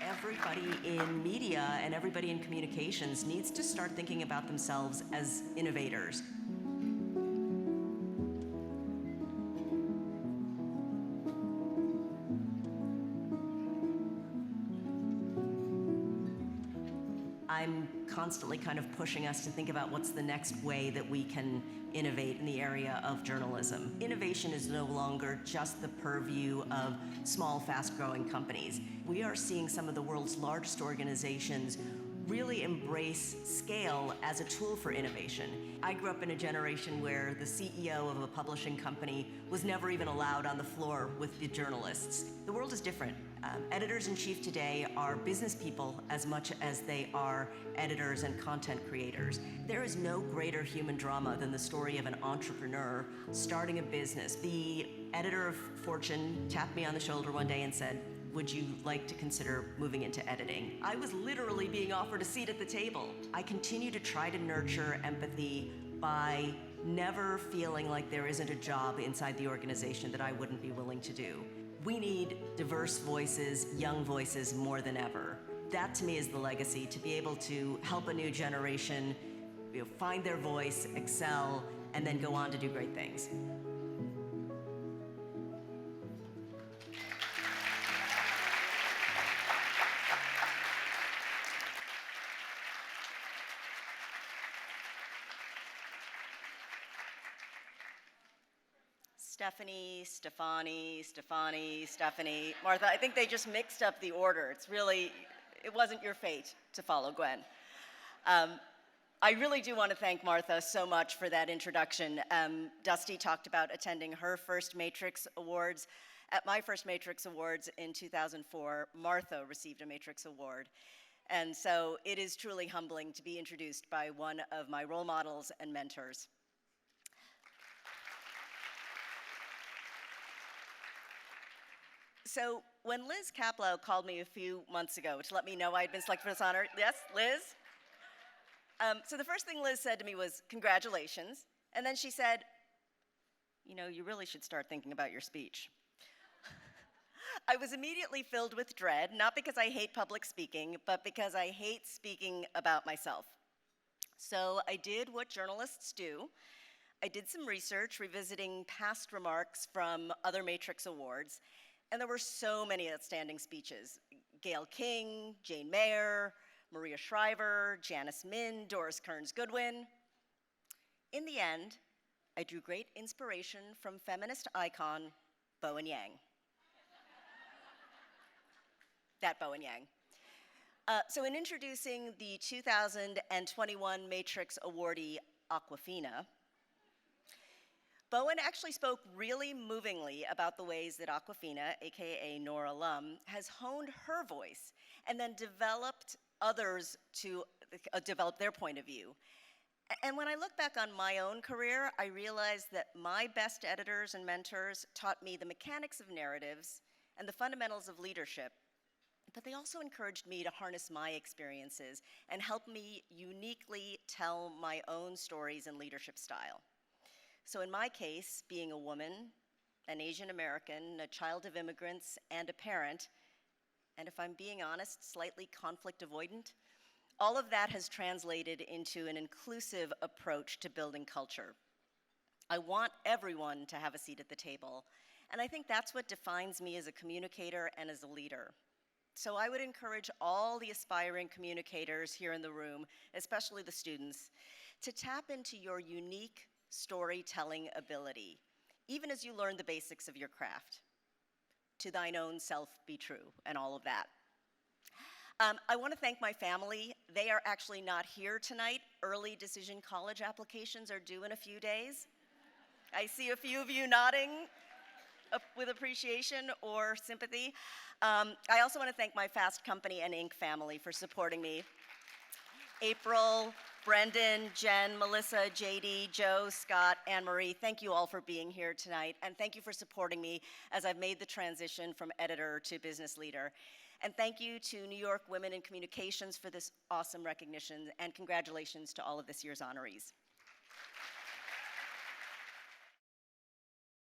Everybody in media and everybody in communications needs to start thinking about themselves as innovators. I'm constantly kind of pushing us to think about what's the next way that we can innovate in the area of journalism. Innovation is no longer just the purview of small, fast-growing companies. We are seeing some of the world's largest organizations really embrace scale as a tool for innovation. I grew up in a generation where the CEO of a publishing company was never even allowed on the floor with the journalists. The world is different. Editors-in-chief today are business people as much as they are editors and content creators. There is no greater human drama than the story of an entrepreneur starting a business. The editor of Fortune tapped me on the shoulder one day and said, "Would you like to consider moving into editing?" I was literally being offered a seat at the table. I continue to try to nurture empathy by never feeling like there isn't a job inside the organization that I wouldn't be willing to do. We need diverse voices, young voices more than ever. That to me is the legacy, to be able to help a new generation find their voice, excel, and then go on to do great things. Stephanie. Martha, I think they just mixed up the order. It wasn't your fate to follow Gwen. I really do want to thank Martha so much for that introduction. Dusty talked about attending her first Matrix Awards. At my first Matrix Awards in 2004, Martha received a Matrix Award. And so it is truly humbling to be introduced by one of my role models and mentors. So when Liz Kaplow called me a few months ago to let me know I'd been selected for this honor, yes, Liz? So the first thing Liz said to me was, "Congratulations." And then she said, "You really should start thinking about your speech." I was immediately filled with dread, not because I hate public speaking, but because I hate speaking about myself. So I did what journalists do. I did some research, revisiting past remarks from other Matrix Awards, and there were so many outstanding speeches. Gayle King, Jane Mayer, Maria Shriver, Janice Min, Doris Kearns Goodwin. In the end, I drew great inspiration from feminist icon Bowen Yang. That Bowen Yang. So in introducing the 2021 Matrix awardee, Awkwafina, Bowen actually spoke really movingly about the ways that Awkwafina, AKA Nora Lum, has honed her voice and then developed others to develop their point of view. And when I look back on my own career, I realized that my best editors and mentors taught me the mechanics of narratives and the fundamentals of leadership, but they also encouraged me to harness my experiences and help me uniquely tell my own stories and leadership style. So in my case, being a woman, an Asian American, a child of immigrants, and a parent, and if I'm being honest, slightly conflict avoidant, all of that has translated into an inclusive approach to building culture. I want everyone to have a seat at the table, and I think that's what defines me as a communicator and as a leader. So I would encourage all the aspiring communicators here in the room, especially the students, to tap into your unique storytelling ability, even as you learn the basics of your craft. To thine own self be true, and all of that. I want to thank my family. They are actually not here tonight. Early decision college applications are due in a few days. I see a few of you nodding with appreciation or sympathy. I also want to thank my Fast Company and Inc. family for supporting me. April, Brendan, Jen, Melissa, JD, Joe, Scott, Anne-Marie, thank you all for being here tonight, and thank you for supporting me as I've made the transition from editor to business leader. And thank you to New York Women in Communications for this awesome recognition, and congratulations to all of this year's honorees.